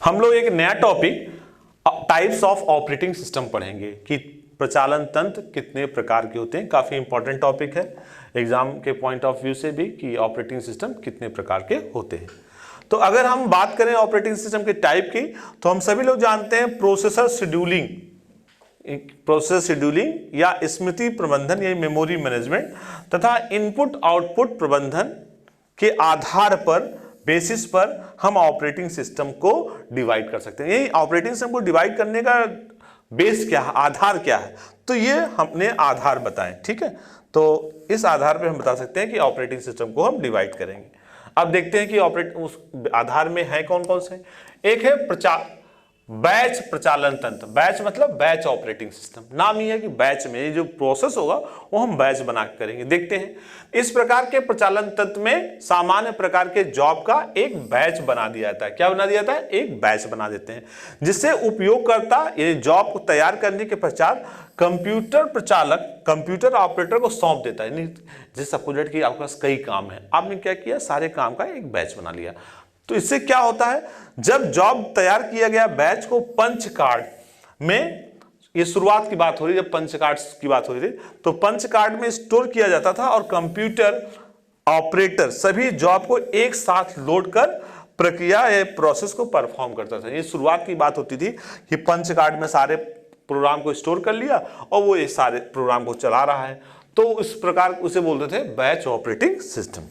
हम लोग एक नया topic types of operating system पढ़ेंगे कि प्रचालन तंत्र कितने प्रकार के होते हैं। काफी इंपॉर्टेंट टॉपिक है एग्जाम के पॉइंट ऑफ व्यू से भी कि ऑपरेटिंग सिस्टम कितने प्रकार के होते हैं। तो अगर हम बात करें ऑपरेटिंग सिस्टम के टाइप की, तो हम सभी लोग जानते हैं प्रोसेसर शेड्यूलिंग या स्मृति प्रबंधन या मेमोरी मैनेजमेंट तथा इनपुट आउटपुट प्रबंधन के आधार पर बेसिस पर हम ऑपरेटिंग सिस्टम को डिवाइड कर सकते हैं। यही ऑपरेटिंग सिस्टम को डिवाइड करने का बेस क्या है, आधार क्या है, तो ये हमने आधार बताएं। ठीक है, तो इस आधार पे हम बता सकते हैं कि ऑपरेटिंग सिस्टम को हम डिवाइड करेंगे। अब देखते हैं कि उस आधार में है कौन कौन से। एक है बैच प्रचालन तंत्र। बैच मतलब बैच ऑपरेटिंग सिस्टम, नाम ही है कि बैच में ये जो प्रोसेस होगा वो हम बैच बना के करेंगे। देखते हैं, इस प्रकार के प्रचालन तंत्र में सामान्य प्रकार के जॉब का एक बैच बना दिया जाता है। क्या बना दिया जाता है? एक बैच बना देते हैं, जिससे उपयोगकर्ता ये जॉब को तैयार करने के पश्चात कंप्यूटर प्रचालक कंप्यूटर ऑपरेटर को सौंप देता है। जैसे सपोज कि आपके पास कई काम है, आपने क्या किया, सारे काम का एक बैच बना लिया। तो इससे क्या होता है, जब जॉब तैयार किया गया बैच को पंच कार्ड में, ये शुरुआत की बात हो रही है, जब पंच कार्ड की बात हो रही थी, तो पंच कार्ड में स्टोर किया जाता था और कंप्यूटर ऑपरेटर सभी जॉब को एक साथ लोड कर प्रक्रिया या प्रोसेस को परफॉर्म करता था। ये शुरुआत की बात होती थी कि पंच कार्ड में सारे प्रोग्राम को स्टोर कर लिया और वो ये सारे प्रोग्राम को चला रहा है, तो इस प्रकार उसे बोलते थे बैच ऑपरेटिंग सिस्टम।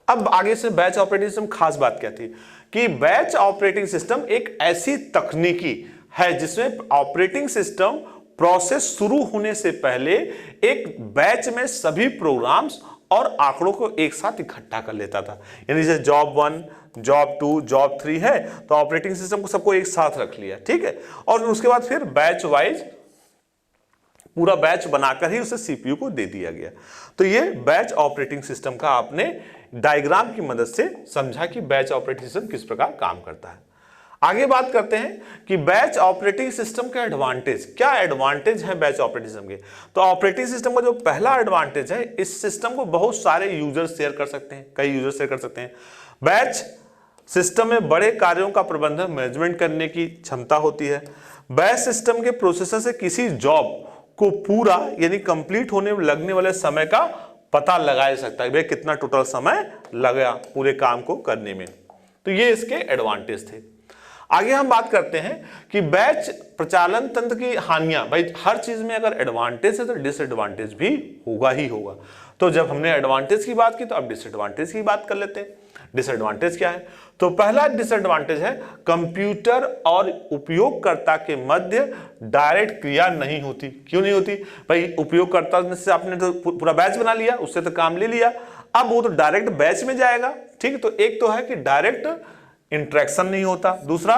अब आगे से बैच ऑपरेटिंग सिस्टम खास बात क्या थी कि बैच ऑपरेटिंग सिस्टम एक ऐसी तकनीकी है जिसमें ऑपरेटिंग सिस्टम प्रोसेस शुरू होने से पहले एक बैच में सभी प्रोग्राम्स और आंकड़ों को एक साथ इकट्ठा कर लेता था। यानी जैसे जॉब 1, जॉब 2, जॉब 3 है, तो ऑपरेटिंग सिस्टम को सबको एक साथ रख लिया, ठीक है, और उसके बाद फिर बैच वाइज पूरा बैच बनाकर ही उसे सीपीयू को दे दिया गया। तो ये बैच ऑपरेटिंग सिस्टम का आपने डायग्राम की मदद से समझा कि बैच ऑपरेटिंग सिस्टम किस प्रकार काम करता है। आगे बात करते हैं कि बैच ऑपरेटिंग सिस्टम का एडवांटेज, क्या एडवांटेज है बैच ऑपरेटिंग सिस्टम के। तो ऑपरेटिंग सिस्टम का जो पहला एडवांटेज है, इस सिस्टम को बहुत सारे यूजर शेयर कर सकते हैं, कई यूजर शेयर कर सकते हैं। बैच सिस्टम में बड़े कार्यों का प्रबंधन मैनेजमेंट करने की क्षमता होती है। बैच सिस्टम के प्रोसेसर से किसी जॉब को पूरा यानी कंप्लीट होने में लगने वाले समय का पता लगाया जा सकता है, भाई कितना टोटल समय लगा पूरे काम को करने में। तो ये इसके एडवांटेज थे। आगे हम बात करते हैं कि बैच प्रचालन तंत्र की हानियां। भाई हर चीज में अगर एडवांटेज है तो डिसएडवांटेज भी होगा ही होगा। तो जब हमने एडवांटेज की बात की तो अब डिसएडवांटेज की बात कर लेते हैं। डिसएडवांटेज क्या है? तो पहला डिसएडवांटेज है कंप्यूटर और उपयोगकर्ता के मध्य डायरेक्ट क्रिया नहीं होती। क्यों नहीं होती? भाई उपयोगकर्ता से आपने तो पूरा बैच बना लिया, उससे तो काम ले लिया, अब वो तो डायरेक्ट बैच में जाएगा, ठीक है। तो एक तो है कि डायरेक्ट इंटरेक्शन नहीं होता, दूसरा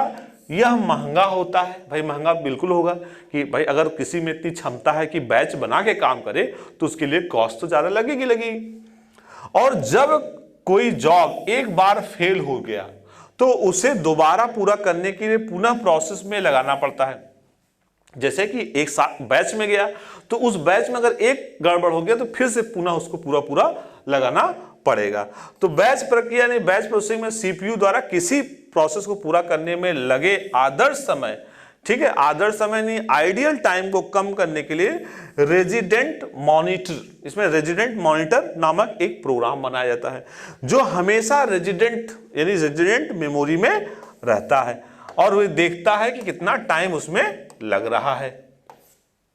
यह महंगा होता है। भाई महंगा बिल्कुल होगा कि भाई अगर किसी में इतनी क्षमता है कि बैच बना के काम करे तो उसके लिए कॉस्ट तो ज्यादा लगेगी। और जब कोई जॉब एक बार फेल हो गया तो उसे दोबारा पूरा करने के लिए पुनः प्रोसेस में लगाना पड़ता है। जैसे कि एक साथ बैच में गया तो उस बैच में अगर एक गड़बड़ हो गया तो फिर से पुनः उसको पूरा लगाना पड़ेगा। तो बैच प्रक्रिया यानी बैच प्रोसेसिंग में सीपीयू द्वारा किसी प्रोसेस को पूरा करने में लगे आदर्श समय, ठीक है, आदर्श समय नहीं, आइडियल टाइम को कम करने के लिए रेजिडेंट मॉनिटर, इसमें रेजिडेंट मॉनिटर नामक एक प्रोग्राम बनाया जाता है जो हमेशा रेजिडेंट यानी रेजिडेंट मेमोरी में रहता है और वह देखता है कि कितना टाइम उसमें लग रहा है।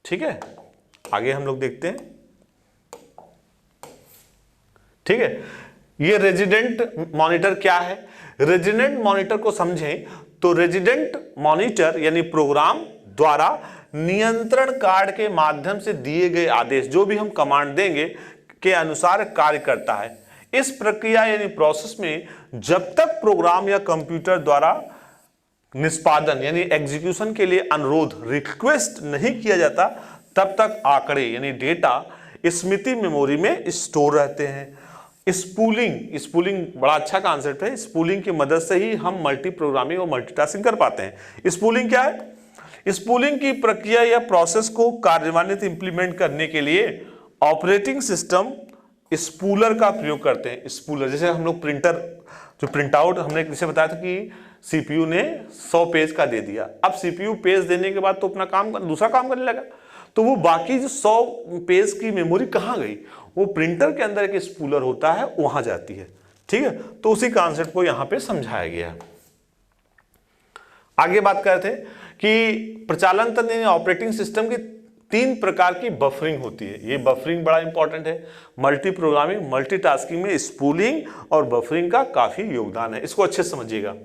ठीक है, आगे हम लोग देखते हैं। ठीक है, ये रेजिडेंट मॉनिटर क्या है? रेजिडेंट मॉनिटर को समझें तो रेजिडेंट मॉनिटर यानी प्रोग्राम द्वारा नियंत्रण कार्ड के माध्यम से दिए गए आदेश, जो भी हम कमांड देंगे के अनुसार कार्य करता है। इस प्रक्रिया यानी प्रोसेस में जब तक प्रोग्राम या कंप्यूटर द्वारा निष्पादन यानी एग्जीक्यूशन के लिए अनुरोध रिक्वेस्ट नहीं किया जाता, तब तक आंकड़े यानी डेटा स्मृति मेमोरी में स्टोर रहते हैं। स्पूलिंग बड़ा अच्छा कॉन्सेप्ट है। स्पूलिंग की मदद से ही हम मल्टी प्रोग्रामिंग और मल्टीटास्किंग कर पाते हैं। स्पूलिंग क्या है? स्पूलिंग की प्रक्रिया या प्रोसेस को कार्यान्वित इंप्लीमेंट करने के लिए ऑपरेटिंग सिस्टम स्पूलर का प्रयोग करते हैं। स्पूलर जैसे हम लोग प्रिंटर जो प्रिंट आउट हमने जैसे बताया था कि सीपीयू ने 100 पेज का दे दिया। अब सीपीयू पेज देने के बाद तो अपना काम दूसरा काम करने लगा, तो वो बाकी जो 100 पेज की मेमोरी कहाँ गई, वो प्रिंटर के अंदर एक स्पूलर होता है वहां जाती है। ठीक है, तो उसी कॉन्सेप्ट को यहां पे समझाया गया है। आगे बात करते हैं कि प्रचालन तंत्र यानी ऑपरेटिंग सिस्टम की 3 प्रकार की बफरिंग होती है। ये बफरिंग बड़ा इंपॉर्टेंट है। मल्टी प्रोग्रामिंग, मल्टीटास्किंग में स्पूलिंग और बफरिंग का काफी योगदान है, इसको अच्छे से समझिएगा।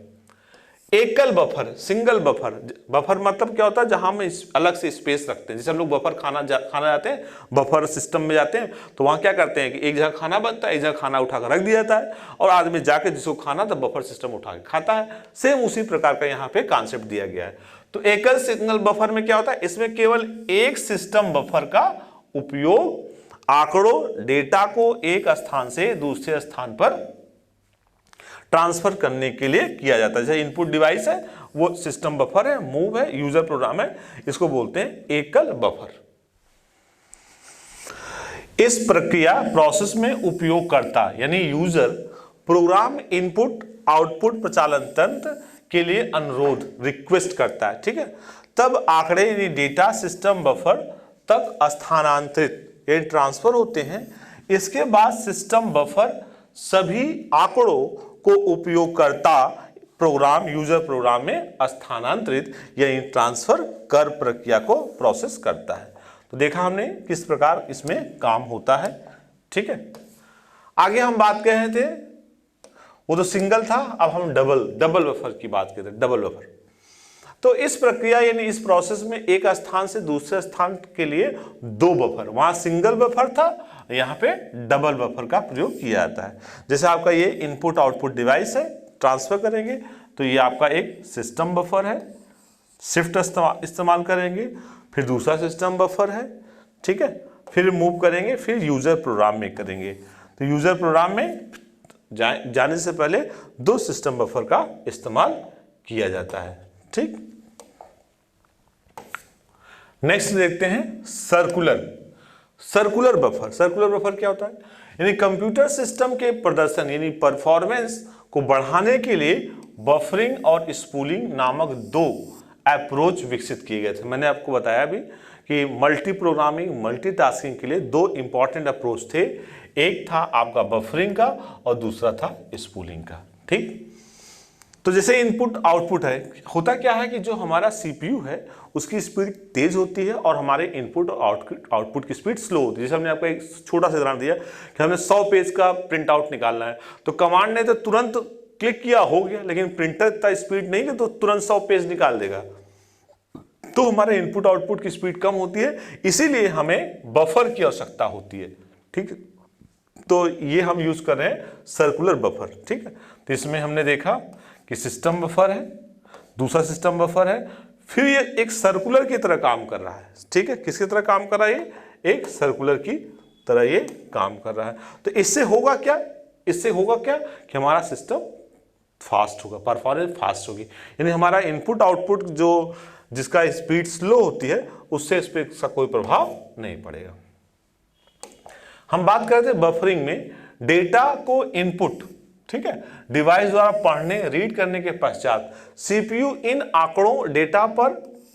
एकल बफर, सिंगल बफर। बफर मतलब क्या होता है, जहां हम अलग से स्पेस रखते हैं। जैसे हम लोग बफर खाना जाते हैं, बफर सिस्टम में जाते हैं, तो वहां क्या करते हैं कि एक जगह खाना बनता है, एक जगह खाना उठाकर रख दिया जाता है, और आदमी जाके जिसको खाना था बफर सिस्टम उठा के खाता है। सेम उसी प्रकार का यहाँ पे कॉन्सेप्ट दिया गया है। तो एकल सिंगल बफर में क्या होता है, इसमें केवल एक सिस्टम बफर का उपयोग आंकड़ों, डेटा को एक स्थान से दूसरे स्थान पर ट्रांसफर करने के लिए किया जाता है। जैसे इनपुट डिवाइस है वो सिस्टम बफर है, मूव है, यूजर प्रोग्राम है, इसको बोलते हैं एकल बफर। इस प्रक्रिया प्रोसेस में उपयोगकर्ता यानी यूजर प्रोग्राम इनपुट आउटपुट प्रचालन तंत्र के लिए अनुरोध, रिक्वेस्ट करता है। ठीक है, तब आंकड़े यानी डेटा सिस्टम बफर तक स्थानांतरित यानी ट्रांसफर होते हैं। इसके बाद सिस्टम बफर सभी आंकड़ों को उपयोगकर्ता प्रोग्राम, यूजर प्रोग्राम में स्थानांतरित यानी ट्रांसफर कर प्रक्रिया को प्रोसेस करता है। तो देखा हमने किस प्रकार इसमें काम होता है। ठीक है, आगे हम बात कर रहे थे, वो तो सिंगल था, अब हम डबल बफर की बात करते हैं। डबल बफर, तो इस प्रक्रिया यानी इस प्रोसेस में एक स्थान से दूसरे स्थान के लिए 2 बफर, वहां सिंगल बफर था, यहाँ पे डबल बफर का प्रयोग किया जाता है। जैसे आपका ये इनपुट आउटपुट डिवाइस है, ट्रांसफर करेंगे तो ये आपका एक सिस्टम बफर है, शिफ्ट इस्तेमाल करेंगे, फिर दूसरा सिस्टम बफर है। ठीक है, फिर मूव करेंगे, फिर यूजर प्रोग्राम में करेंगे। तो यूजर प्रोग्राम में जाने से पहले 2 सिस्टम बफर का इस्तेमाल किया जाता है। ठीक, नेक्स्ट देखते हैं सर्कुलर बफर। सर्कुलर बफर क्या होता है, यानी कंप्यूटर सिस्टम के प्रदर्शन यानी परफॉर्मेंस को बढ़ाने के लिए बफरिंग और स्पूलिंग नामक 2 अप्रोच विकसित किए गए थे। मैंने आपको बताया भी कि मल्टी प्रोग्रामिंग, मल्टीटास्किंग के लिए 2 इंपॉर्टेंट अप्रोच थे। एक था आपका बफरिंग का और दूसरा था स्पूलिंग का। ठीक, तो जैसे इनपुट आउटपुट है, होता क्या है कि जो हमारा सीपीयू है उसकी स्पीड तेज होती है और हमारे इनपुट और आउटपुट की स्पीड स्लो होती है। जैसे हमने आपको एक छोटा सा उदाहरण दिया कि हमें 100 पेज का प्रिंट आउट निकालना है, तो कमांड ने तो तुरंत क्लिक किया, हो गया, लेकिन प्रिंटर इतना स्पीड नहीं है तो तुरंत 100 पेज निकाल देगा। तो हमारे इनपुट आउटपुट की स्पीड कम होती है, इसीलिए हमें बफर की आवश्यकता होती है। ठीक है, तो ये हम यूज कर रहे हैं सर्कुलर बफर। ठीक है, तो इसमें हमने देखा कि सिस्टम बफर है, दूसरा सिस्टम बफर है, फिर ये एक सर्कुलर की तरह काम कर रहा है। ठीक है, किसकी तरह काम कर रहा है, ये एक सर्कुलर की तरह ये काम कर रहा है। तो इससे होगा क्या, कि हमारा सिस्टम फास्ट होगा, परफॉर्मेंस फास्ट होगी, यानी हमारा इनपुट आउटपुट जो जिसका स्पीड स्लो होती है उससे इस पर इसका कोई प्रभाव नहीं पड़ेगा। हम बात करते हैं बफरिंग में, डेटा को इनपुट, ठीक है, डिवाइस द्वारा पढ़ने रीड करने के पश्चात सीपीयू इन आंकड़ों डेटा पर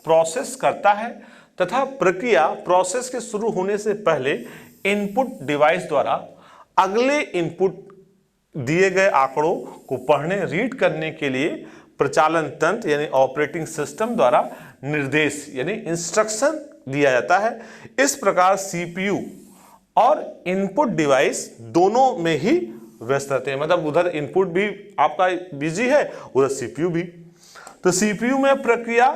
प्रोसेस करता है तथा प्रक्रिया प्रोसेस के शुरू होने से पहले इनपुट डिवाइस द्वारा अगले इनपुट दिए गए आंकड़ों को पढ़ने रीड करने के लिए प्रचालन तंत्र यानी ऑपरेटिंग सिस्टम द्वारा निर्देश यानी इंस्ट्रक्शन दिया जाता है। इस प्रकार सीपीयू और इनपुट डिवाइस दोनों में ही व्यस्त रहते हैं, मतलब उधर इनपुट भी आपका बिजी है, उधर सीपीयू भी। तो सीपीयू में प्रक्रिया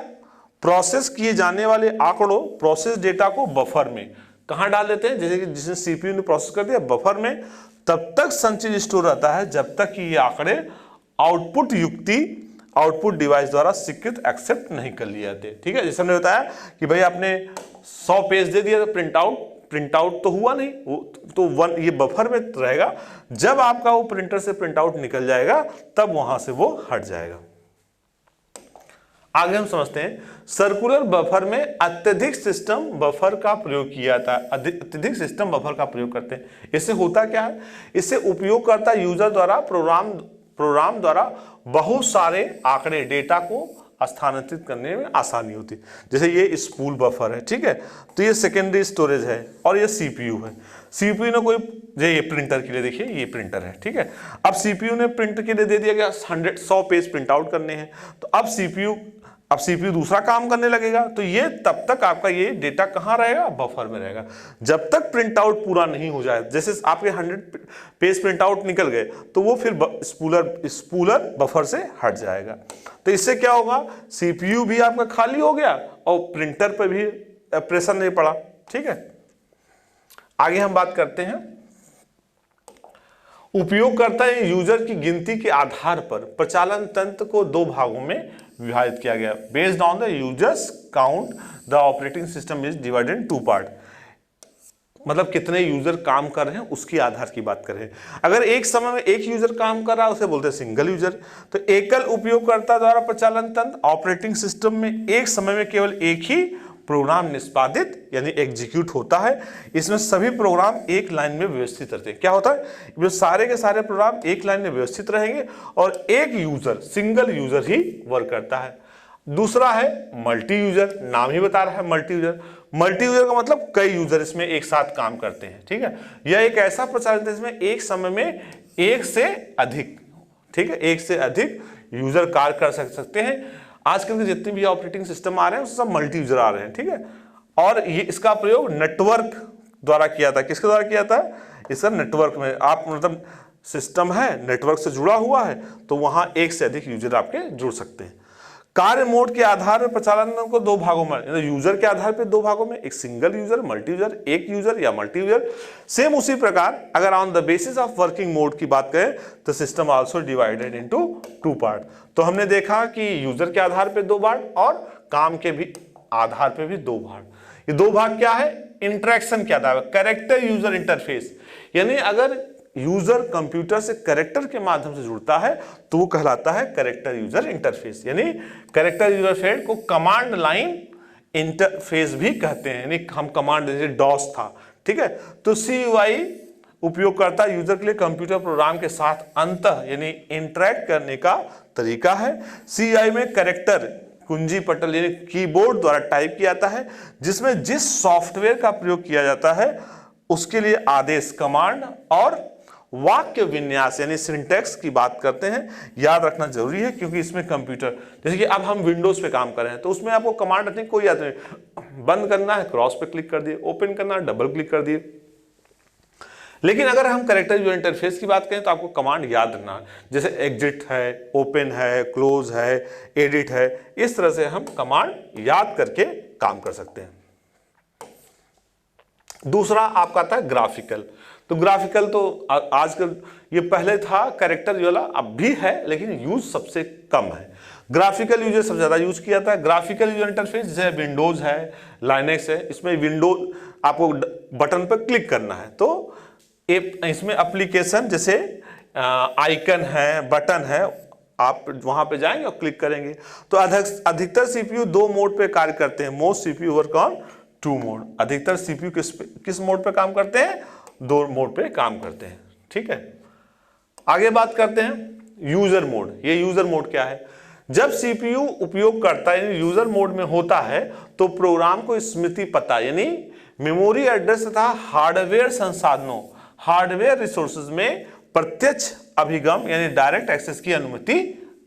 प्रोसेस किए जाने वाले आंकड़ों प्रोसेस डेटा को बफर में कहां डाल देते हैं, जैसे कि जिसने सीपीयू ने प्रोसेस कर दिया बफर में, तब तक संचित स्टोर रहता है जब तक कि ये आंकड़े आउटपुट डिवाइस द्वारा स्वीकृत एक्सेप्ट नहीं कर लिए जाते। ठीक है, जैसे हमने बताया कि भाई आपने 100 पेज दे दिया तो प्रिंट आउट तो हुआ नहीं, तो ये बफर में रहेगा। जब आपका वो प्रिंटर से प्रिंट आउट निकल जाएगा तब वहां से वो हट जाएगा। आगे हम समझते हैं सर्कुलर बफर में अत्यधिक सिस्टम बफर का प्रयोग किया जाता है। अत्यधिक सिस्टम बफर का प्रयोग करते हैं। इससे होता क्या है, इससे उपयोगकर्ता यूजर द्वारा प्रोग्राम प्रोग्राम द्वारा बहुत सारे आंकड़े डेटा को स्थानांतरित करने में आसानी होती है। जैसे ये स्पूल बफर है, ठीक है, तो ये सेकेंडरी स्टोरेज है और ये सीपीयू है। सीपीयू ने कोई, ये प्रिंटर के लिए देखिए, ये प्रिंटर है, ठीक है। अब सीपीयू ने प्रिंटर के लिए दे दिया गया 100 पेज प्रिंट आउट करने हैं, तो अब सीपीयू दूसरा काम करने लगेगा, तो ये तब तक आपका ये डेटा कहाँ रहेगा, बफर में रहेगा, जब तक प्रिंट आउट पूरा नहीं हो जाए। जैसे आपके 100 पेज प्रिंट आउट निकल गए तो वो फिर स्पूलर बफर से हट जाएगा। तो इससे क्या होगा, सीपीयू भी आपका खाली हो गया और प्रिंटर पर भी प्रेशर नहीं पड़ा, ठीक है। आगे हम बात करते हैं, उपयोगकर्ता यूजर की गिनती के आधार पर प्रचालन तंत्र को 2 भागों में विभाजित किया गया। Based on the users count the operating system is divided in 2 part. मतलब कितने यूजर काम कर रहे हैं उसके आधार की बात करें। अगर एक समय में एक यूजर काम कर रहा है उसे बोलते हैं सिंगल यूजर। तो एकल उपयोगकर्ता द्वारा प्रचालन तंत्र ऑपरेटिंग सिस्टम में एक समय में केवल एक ही प्रोग्राम निष्पादित यानी एग्जीक्यूट होता है। इसमें सभी प्रोग्राम एक लाइन में व्यवस्थित रहते हैं। क्या होता है, ये सारे के सारे प्रोग्राम एक लाइन में व्यवस्थित रहेंगे और एक यूजर, सिंगल यूजर ही वर्क करता है। दूसरा है मल्टी यूजर, नाम ही बता रहा है मल्टी यूजर। मल्टी यूजर का मतलब कई यूजर इसमें एक साथ काम करते हैं, ठीक है। यह एक ऐसा प्रचालन है जिसमें एक समय में एक से अधिक, ठीक है, एक से अधिक यूजर कार्य कर सकते हैं। आजकल के जितने भी ऑपरेटिंग सिस्टम आ रहे हैं उसमें सब मल्टी यूजर आ रहे हैं, ठीक है। और ये इसका प्रयोग नेटवर्क द्वारा किया था। किसके द्वारा किया था, इसका नेटवर्क में आप मतलब सिस्टम है नेटवर्क से जुड़ा हुआ है तो वहां एक से अधिक यूजर आपके जुड़ सकते हैं। कार्य मोड के आधार पर प्रचालन को 2 भागों में, यूजर के आधार पर 2 भागों में, एक सिंगल यूजर, मल्टी यूजर, एक यूजर या मल्टी यूजर। सेम उसी प्रकार अगर on the basis of working mode की बात करें तो system also divided into 2 part. तो हमने देखा कि यूजर के आधार पे 2 भाग और काम के भी आधार पे भी 2 भाग। ये 2 भाग क्या है, इंटरेक्शन क्या था, कैरेक्टर यूजर इंटरफेस, यानी अगर यूजर कंप्यूटर से कैरेक्टर के माध्यम से जुड़ता है तो वो कहलाता है कैरेक्टर यूजर इंटरफेस। यानी कैरेक्टर यूजर फेड को कमांड लाइन इंटरफेस भी कहते हैं। यानी हम कमांड जैसे डॉस था, ठीक है। तो CUI उपयोगकर्ता यूजर के लिए कंप्यूटर प्रोग्राम के साथ अंतः यानी इंटरेक्ट करने का तरीका है। CUI में कैरेक्टर कुंजी पटल यानी कीबोर्ड द्वारा टाइप किया जाता है, जिसमें जिस सॉफ्टवेयर का प्रयोग किया जाता है उसके लिए आदेश, कमांड और वाक्य विन्यास यानी सिंटैक्स की बात करते हैं। याद रखना जरूरी है क्योंकि इसमें कंप्यूटर, जैसे कि अब हम विंडोज पे काम कर रहे हैं तो उसमें आपको कमांड रखने कोई याद नहीं, बंद करना है क्रॉस पे क्लिक कर दिए, ओपन करना है डबल क्लिक कर दिए। लेकिन अगर हम कैरेक्टर यूजर इंटरफेस की बात करें तो आपको कमांड याद रखना है, जैसे एग्जिट है, ओपन है, क्लोज है, एडिट है, इस तरह से हम कमांड याद करके काम कर सकते हैं। दूसरा आपका आता है ग्राफिकल। तो ग्राफिकल तो आजकल ये पहले था कैरेक्टर वाला, अब भी है लेकिन यूज सबसे कम है। ग्राफिकल यूजर सबसे ज्यादा यूज किया जाता है। ग्राफिकल यूजर इंटरफेस जैसे विंडोज है, लाइनेक्स है, इसमें विंडोज आपको बटन पर क्लिक करना है तो इसमें एप्लीकेशन जैसे आइकन है, बटन है, आप वहां पे जाएंगे और क्लिक करेंगे। तो अधिकतर सीपीयू 2 मोड पे कार्य करते हैं। Most CPU work on 2 mode. अधिकतर सीपीयू किस मोड पे काम करते हैं, 2 मोड पे काम करते हैं, ठीक है। आगे बात करते हैं यूजर मोड। ये यूजर मोड क्या है, जब सीपीयू उपयोगकर्ता यानी यूजर मोड में होता है तो प्रोग्राम को स्मृति पता यानी मेमोरी एड्रेस तथा हार्डवेयर संसाधनों, हार्डवेयर रिसोर्सेज में प्रत्यक्ष अभिगम यानी डायरेक्ट एक्सेस की अनुमति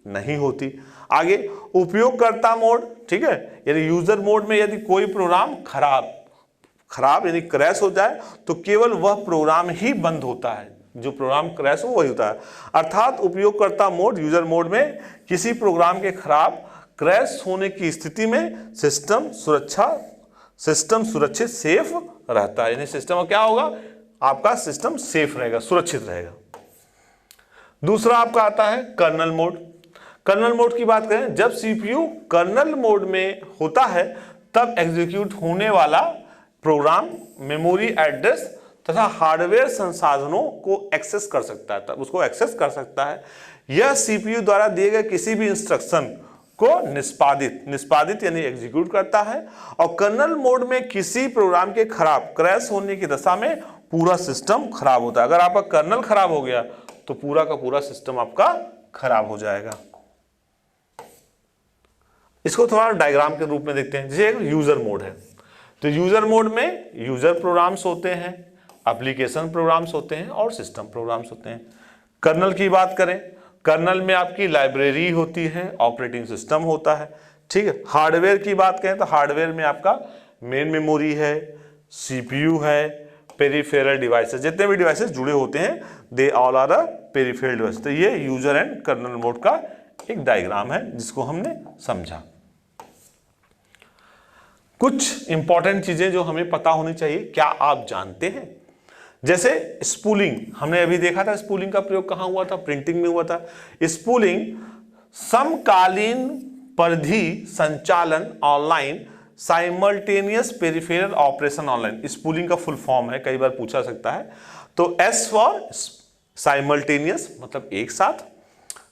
नहीं होती। आगे उपयोगकर्ता मोड, ठीक है, यानी यूजर मोड में यदि कोई प्रोग्राम खराब यानी क्रैश हो जाए तो केवल वह प्रोग्राम ही बंद होता है, जो प्रोग्राम क्रैश हो वही होता है। अर्थात उपयोगकर्ता मोड यूजर मोड में किसी प्रोग्राम के खराब क्रैश होने की स्थिति में सिस्टम सुरक्षित सेफ रहता है। यानी सिस्टम क्या होगा, आपका सिस्टम सेफ रहेगा, सुरक्षित रहेगा। दूसरा आपका आता है कर्नल मोड। कर्नल मोड की बात करें, जब सीपीयू कर्नल मोड में होता है तब एग्जीक्यूट होने वाला प्रोग्राम मेमोरी एड्रेस तथा हार्डवेयर संसाधनों को एक्सेस कर सकता है, तब उसको एक्सेस कर सकता है। यह सीपीयू द्वारा दिए गए किसी भी इंस्ट्रक्शन को निष्पादित यानी एग्जीक्यूट करता है। और कर्नल मोड में किसी प्रोग्राम के खराब क्रैश होने की दशा में पूरा सिस्टम खराब होता है। अगर आपका कर्नल खराब हो गया तो पूरा का पूरा सिस्टम आपका खराब हो जाएगा। इसको थोड़ा डायग्राम के रूप में देखते हैं। जैसे एक यूजर मोड है, तो यूजर मोड में यूजर प्रोग्राम्स होते हैं, एप्लीकेशन प्रोग्राम्स होते हैं और सिस्टम प्रोग्राम्स होते हैं। कर्नल की बात करें, कर्नल में आपकी लाइब्रेरी होती है, ऑपरेटिंग सिस्टम होता है, ठीक है। हार्डवेयर की बात करें तो हार्डवेयर में आपका मेन मेमोरी है, सीपीयू है, पेरिफेरल डिवाइसेस, जितने भी डिवाइसेस जुड़े होते हैं they all are a peripheral device. तो ये यूजर एंड कर्नल मोड का एक डायग्राम है जिसको हमने समझा। कुछ इंपॉर्टेंट चीजें जो हमें पता होनी चाहिए, क्या आप जानते हैं? जैसे स्पूलिंग, हमने अभी देखा था स्पूलिंग का प्रयोग कहां हुआ था, प्रिंटिंग में हुआ था। स्पूलिंग समकालीन परिधि संचालन online simultaneous peripheral operation online. Spooling का फुल फॉर्म है, कई बार पूछा सकता है। तो एस फॉर साइमल्टेनियस मतलब एक साथ,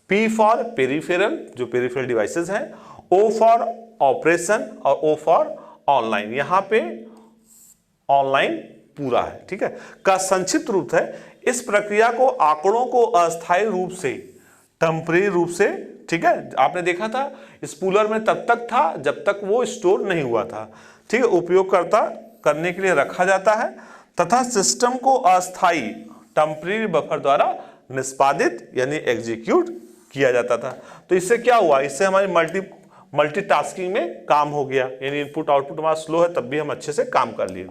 पी फॉर पेरिफेरल जो पेरिफेरल डिवाइसेस हैं, ओ फॉर ऑपरेशन और ओ फॉर ऑनलाइन। यहां पे ऑनलाइन पूरा है, ठीक है। का संक्षिप्त रूप है, इस प्रक्रिया को आंकड़ों को अस्थायी रूप से, टेम्परेरी रूप से, ठीक है, आपने देखा था स्पूलर में तब तक था जब तक वो स्टोर नहीं हुआ था, ठीक है, उपयोगकर्ता करने के लिए रखा जाता है तथा सिस्टम को अस्थायी टेम्परेरी बफर द्वारा निष्पादित यानी एग्जीक्यूट किया जाता था। तो इससे क्या हुआ, इससे हमारी मल्टीटास्किंग में काम हो गया, यानी इनपुट आउटपुट हमारा स्लो है तब भी हम अच्छे से काम कर लिए।